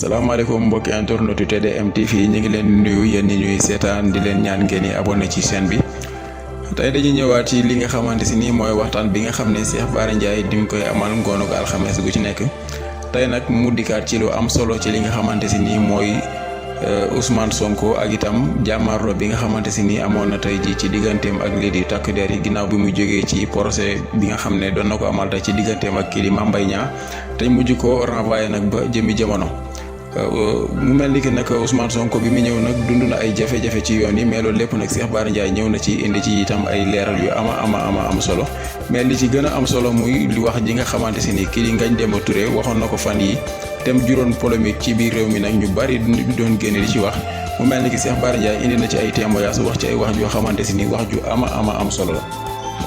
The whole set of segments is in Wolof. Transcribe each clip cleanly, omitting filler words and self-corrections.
salaamaaleykum mbokki internet TDM TV ñu ngi leen nuyu yéen ñi ñuy seetaan di leen ñaan ngeen di abonné ci chaîne bi tey dañuy ñëwaat ci li nga xamante si nii mooy waxtaan bi nga xam ne Cheikh Bara Ndiaye di mu koy amal ngoonu alxames gu ci nekk tey nag mu dikkaat ci lu am solo ci li nga xamante si nii mooy Ousmane Sonko ak itam jàmmaarloo bi nga xamante si nii amoon na tey ji ci digganteem ak lii di takk der yi ginnaaw bi mu jógee ci procès bi nga xam ne doon na ko amal tey ci digganteem ak kii di Mame Mbaye Niang tey mujj ko renvoyé nag ba jëmi jamono. mu mel ni que nag Ousmane Sonko bi mu ñëw nag dund na ay jafe-jafe ci yoon yi mais loolu lépp nag Cheikh Bara Ndiaye ñëw na ci indi ci itam ay leeral yu am solo mais li ci gën a am solo muy li wax ji nga xamante si ni kii di Ngagne Demba Touré waxoon na ko fan yi tem juróon polémique ci biir réew mi nag ñu bari doon génne di ci wax mu mel ni que Cheikh Bara Ndiaye indi na ci ay témoignages wax ci ay wax joo xamante si ni wax ju am solo la.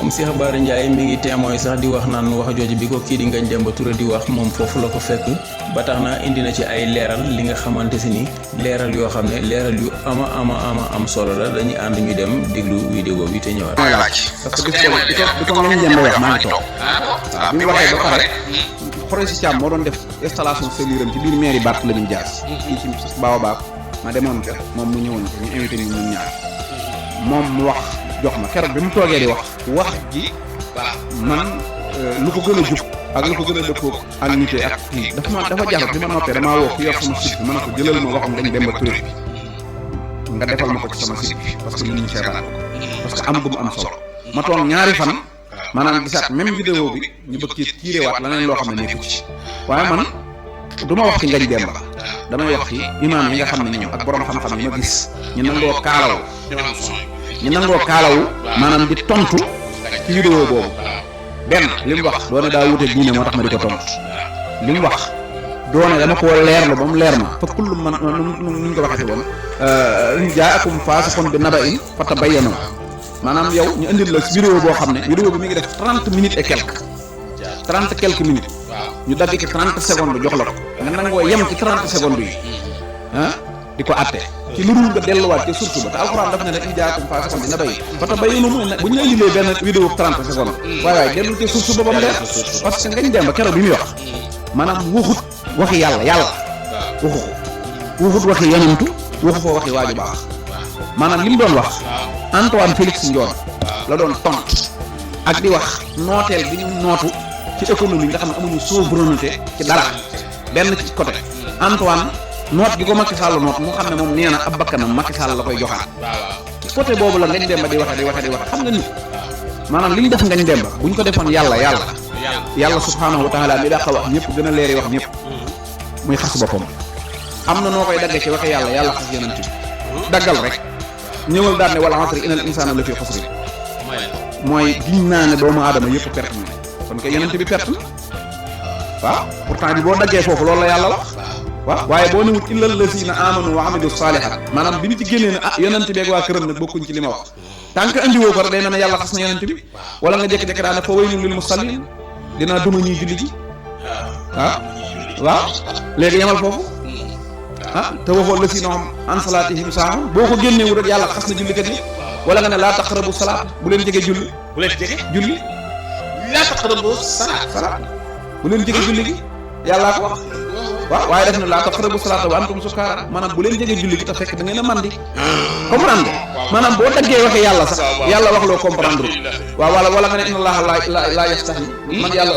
moom Cheikh Bara Ndiaye mi ngi témoin sax di wax naan wax jooju bi ko kii di Ngagne Demba Touré di wax moom foofu la ko fekk ba tax na indi na ci ay leeral li nga xamante si ni leeral yoo xam ne leeral yu am solo la dañuy ànd ñu dem déglu vidéo bi te ñëwaat. mooy laaj parce que bi ko Ngagne Demba wax maa ngi toog waaw bi mu waxee ba pare projet Thiam moo doon def installation cellule am ci biir mairie Barthélémy Dias fii ci Baobab ma demoon ko moom mu ñëwoon ko ñu invité ñu ñun ñaar moom mu wax jox ma keroog bi mu toogee di wax ji man lu ko gën a jub ak lu ko gën a dëppoo ak nité ak kii dafa jaxat bi ma noppee damaa woo ki yor sama site bi ma ne ko jëlal ma waxam Ngagne Demba Touré nga defal ma ko ci sama site bi parce que nit ñi seetaan parce que am gu mu am solo ma toog ñaari fan maanaam gisaat même vidéo bi ñu bëgg ci tiirewaat leneen loo xam ne nekku ci waaye man du ma wax ci Ngagne Demba damay wax ci imaam yi nga xam ne ñoom ak borom xam-xam yi ma gis ñu nangoo kaalawu maanaam di tontu ci vidéo boobu benn li mu wax doone daa wute diine moo tax ma di ko tontu li mu wax doone dama koo leerlu ba mu leer ma fa kullu man nuñ ko waxati woon jaakum faasiqun bi naba'in fatabayyanu maanaam yow ñu indil la vidéo boo xam ne vidéo bi mi ngi def 30 minutes et quelques minutes ñu dagg ci 30 secondes jox la ko nga nangoo yem ci 30 secondes yi di ko àtte ci lu dul nga delluwaat ci source ba te alxuraan daf ne rek jaakum faasiqun bi naba'in fatabayyanu bu ñu la indilee benn vidéo 30 secondes waaye dellu ci source ba mu leer parce que Ngagne Demba keroog bi muy wax maanaam waxut waxi yàlla waxut waxi yonentu waxu ko waxi waaju baax maanaam li mu doon wax Antoine Félix Ndione la doon tont ak di wax nooteel bi ñu nootu ci économie nga xam ne amuñu souveraineté ci dara benn ci côté Antoine noot gi ko Macky Sall noot mu xam ne moom nee na ab bakkanam Macky Sall la koy joxaat ci côté boobu la Ngagne Demba di waxe xam nga nit maanaam li ñu def Ngagne Demba bu ñu ko defoon yàlla subhaanahu wa taala mi daa wax ñëpp gën a leeri wax ñëpp muy xas boppam am na noo koy dagge ci waxe yàlla xas yonent bi daggal rek ñëwal daal ne wal asri innal insaana la fi xusri mooy giñ naa ne doomu aadama yëpp perte na kon kay yonent bi perte na waaw pourtant bi boo daggee foofu loolu la yàlla wax waaw waaye boo newut illal lazina amanu wa amilu saalihaat maanaam bi ñu ci génnee ne yonent bi ak waa këram nag bokkuñ ci li ma wax tant que indiwoo ko rek day mel ne yàlla xas na yonent bi wala nga jékki-jékki daane fa waylun lil musallin dinaa duma ñuy julli ji waaw léegi yemal foofu te waxoo lazina hum an salaatihim saahun boo ko génneewul rek yàlla xas na jullikat yi wala nga ne laa taqrabu salaat bu leen jege julli laa taqrabu salaat bu leen jege julli gi yàllaa ko wax waaw waaye def na laa taqrabu salaata wa antum sukaara maanaam bu leen jege julli gi te fekk da ngeen a mandi comprendre nga maanaam boo daggee waxe yàlla sax yàlla wax loo comprendre waaw wala nga ne inna allaha laa yastahi man yàlla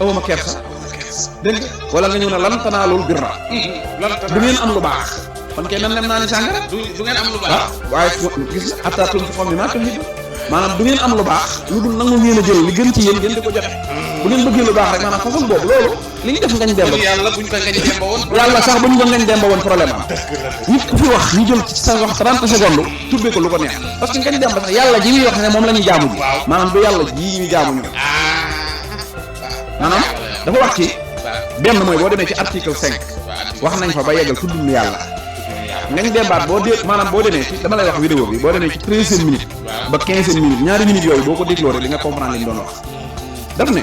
awma kersa dégg nga wala nga ñëw ne lan tanaalul birra du ngeen am lu baax kon kay nem naa ni sàngara du ngeen am lu baax waaye gis nga hattaa tunfiqu mimmaa tuhibbuun maanaam du ngeen am lu baax lu dul nangu ngeen a jël li gën ci yéen ngeen di ko joxe bu ngeen bëggee lu baax rek maanaam façon boobu loolu li ñu def Ngagne Demba yàlla buñ ko Ngagne Demba woon yàlla sax buñ ko Ngagne Demba woon problème am nit ku fi wax ñu jël ci sa wax 30 secondes tuddee ko lu ko neex parce que Ngagne Demba sax yàlla ji muy wax ne moom la ñuy jaamu ji maanaam du yàlla ji ñuy jaamu ñu maanaam dafa wax ci benn mooy boo demee ci article 5 wax nañ fa ba yeggal tudd nu yàlla Ngagne Demba boo demee ci dama lay wax vidéo bi boo demee ci 13e minute ba 15e minute ñaari minutes yooyu boo ko dégloo rek li nga comprendre li mu doon wax daf ne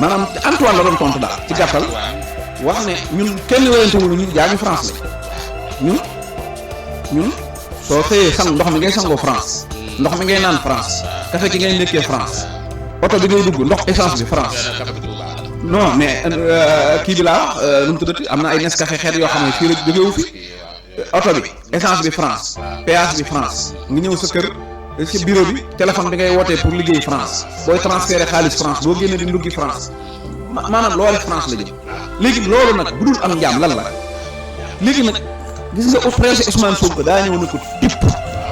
maanaam Antoine la doon tontu daal ci gàttal wax ne ñun kenn wérantewul ñu jaa ngi France la ñun soo xëyee ndox mi ngay sangoo France ndox mi ngay naan France café gi ngay nekkee France oto bi ngay dugg ndox essence bi France non mais kii bi laa wax nu mu tuddati am na ay Nescafé xeet yoo xam ne fii la jógewu fi oto bi essence bi France péage bi France nga ñëw sa kër ci bureau bi téléphone bi ngay wootee pour liggéey France booy transférer xaalis France boo génnee di nduggi France maanaam loolu France la jëm léegi loolu nag bu dul am njaam lan la léegi nag gis nga au président Ousmane Sonko daa ñëw na ko tipp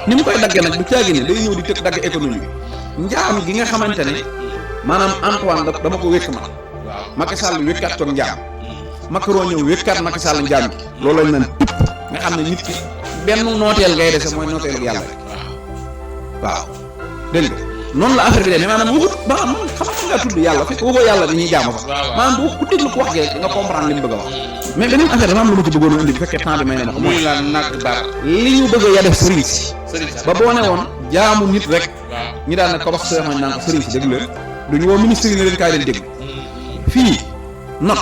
ni mu koy daggee nag du caagi ne day ñëw di tëg dagg économie bi njaam gi nga xamante ne maanaam Antoine dama ko wékk ma Macky Sall wékkaat ko njaam Macron ñëw wékkaat Macky Sall njaam gi loolu lañ naan tipp nga xam ne nit ki benn nooteel ngay dese mooy nooteel ak yàlla rek waaw dégg nga noonu la affaire bi demee maanaam waxut ba xam nga tudd yàlla fekk waxoo yàlla dañuy jaamu sax maanaam bu ku déglu ko wax gi rek nga comprendre li mu bëgg a wax mais beneen affaire dama am lu ma ci bëggoon a indi bu fekkee temps bi may na ma ko muy la nag bar li ñu bëgg ya def sëriñ si ba boo ne woon jaamu nit rek ñi daan na ko wax sëriñ naan ko sëriñ si dégg leen duñu woo ministre yi ne leen kaay leen dégg fii not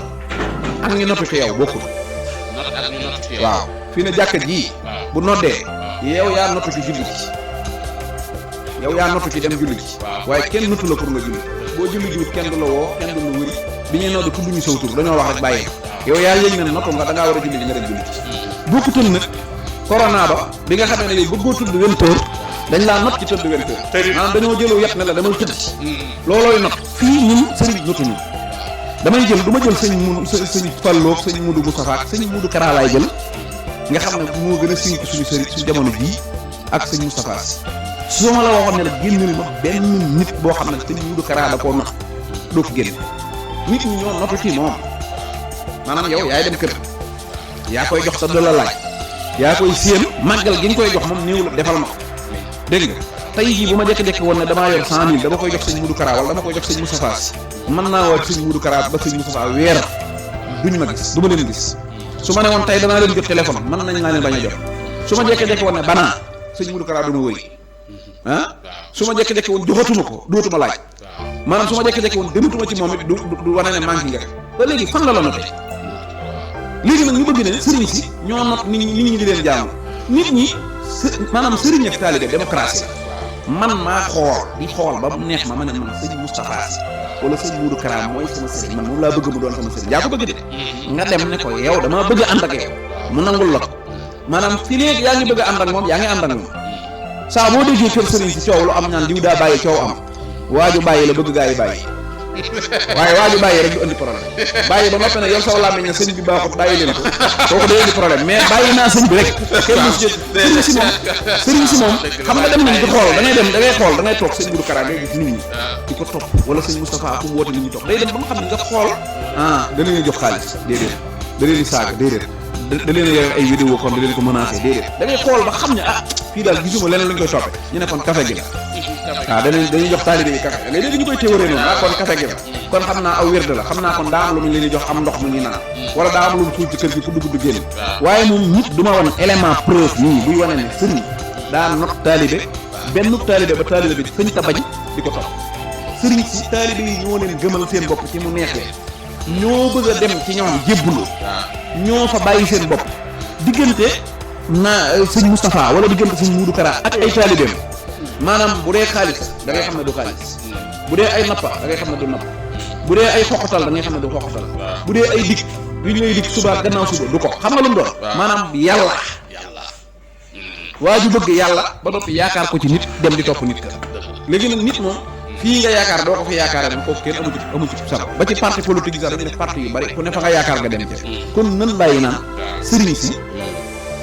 ak ñu notu fi yow bokkul waaw fii ne jàkka ji bu noddee yow yaa notu ci julli ci yow yaa notu ci dem julli ci waaye kenn notu la pour nga julli boo julli jiwut kenn du la woo kenn du la wëri bi ñuy noddu tudduñu saw tur dañoo wax rek bàyyee yow yaa yëg ne notu nga da ngaa war a julli ji nga dem julli ci bokkutul nag corona ba bi nga xamee ne yow bëggoo tudd 20 heures dañ laa not ci tëdd 20 heures maanaam dañoo jëlu yet ne la damay tëdd loolooy not fii ñun sëriñ notuñu damay jël du ma jël sëñ Falloog sëñ Mudu Moustapha ak sëñ Mudu Kara laay jël nga xam ne moo gën a siiw ci suñu sëriñ suñu jamono jii ak sëñ Moustapha su ma la waxoon ne la génneel ma benn nit boo xam ne sëñ Mudu Kara da koo not doo ko génn nit ñi ñoo notu ci moom maanaam yow yaay dem kër yaa koy jox sa dola laaj yaa koy séen màggal gi nga koy jox moom néew la defal ma ko dégg nga tey jii bu ma jékki-jékki woon ne damaa yor 100000 dama koy jox sëñ Mudu Kara wala dama koy jox sëñ Moustapha mën naa woo sëñ Mudu Kara ba sëñ Moustapha weer duñ ma gis du ma leen gis su ma ne woon tey danaa leen jot téléphone mën nañ laa leen bañ a jot su ma jékki-jékki woon ne banaa sëñ Mudu Kara du ma wëri su ma jékki-jékki woon joxatuma ko dootuma laaj maanaam su ma jékki-jékki woon dematuma ci moom it du wane ne manqué nga ba léegi fan la note léegi nag ñu bëgg ne sëriñ si ñoo not nit ñi di leen jaamu nit ñi maanaam sëriñ ak taalibe démocratie man maa di xool ba mu neex ma ne man sëñ Moustapha wala sëñ Mudu Kara mooy sama sëriñ man moom laa bëgg mu doon sama sëriñ yaa ko bëgg de nga dem ne ko yow damaa bëgg a ànd ak yow mu nangul la ko maanaam fi léegi yaa ngi bëgg a ànd ak moom yaa ngi ànd ak moom saa boo déggee kër sëriñ si coow lu am ñaan diw daa bàyyi coow am waaju bàyyi la bëgg gaa yi bàyyi waaye waaju bàyyi rek du indi problème bàyyi ba noppi ne yow saw làmmiñ ne sëñ bi baaxut bàyyi leen ko kooku day indi problème mais bàyyi naa sëñ bi rek kenn mu si sëriñ si moom xam nga dem nañ di xool da ngay xool da ngay toog sëñ Mudu Kara ngay gis nit ñi di ko topp wala sëñ Moustapha fu mu woote nit ñi topp day dem ba nga xam ne nga xool da leen jox xaalis déedéet da leen di saaga déedéet da leen yor ay vidéo kon da leen ko menacé déedéet da ngay xool ba xam ne fii daal gisuma leneen lañ koy toppe ñu ne kon café gi la waaw dañuy jox taalibe yi café léegi ñu koy téewaree noonu kon café gi la kon xam naa aw wérde la xam naa kon daa am lu mu leen di jox am ndox mu ngi naan wala daa am lu mu suul ci kër gi pour dugg génn waaye moom nit du ma wan élément preuve nii buy wane ne sëriñ daa not taalibe benn taalibe ba taalibe bi sëñ ta bañ di ko topp sëriñ si taalibe yi ñoo leen gëmal seen bopp ci mu neexee ñoo bëgg a dem ci ñoom jébbulu ñoo fa bàyyi seen bopp diggante sëñ Moustapha wala diggante sëñ Mudu Kara ak ay taalibeem maanaam bu dee xaalis da ngay xam ne du xaalis bu dee ay nappa da ngay xam ne du napp bu dee ay xoqatal da ngay xam ne du xoqatal bu dee ay dik yu ñu lay dik suba gannaaw suba du ko xam nga lu mu doon maanaam yàlla waa ju bëgg yàlla ba noppi yaakaar ko ci nit dem di topp nit ka léegi nag nit moom fii nga yaakaar doo ko fi yaakaare moom kooku kenn amu ci salo ba ci parti politique yi sax dañuy def parti yu bari ku ne fa nga yaakaar nga dem ca kon nan bàyyi naan sëriñ si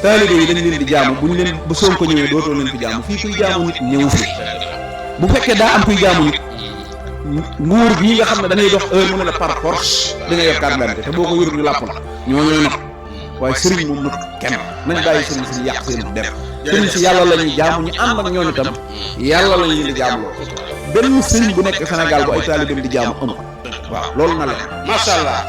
taalibe yi dañ leen di jaamu buñ leen bu Sonko ñëwee dootoo leen fi jaamu fii kuy jaamu nit ñëw fi bu fekkee daa am kuy jaamu nit nguur gi nga xam ne dañuy dox heure mu ne la par force da nga yor carte d'identité te boo ko yorul ñu làpp la ñoo ñooy not waaye sëriñ moom not kenn nañ bàyyi sëriñ si yàq seen dem sëriñ si yàlla la ñuy jaamu ñu ànd ak ñooñu tam yàlla lañ leen di jaamu loolu benn sëriñ bu nekk Sénégal bu ay taalibeem di jaamu amul waaw loolu na leen macha allah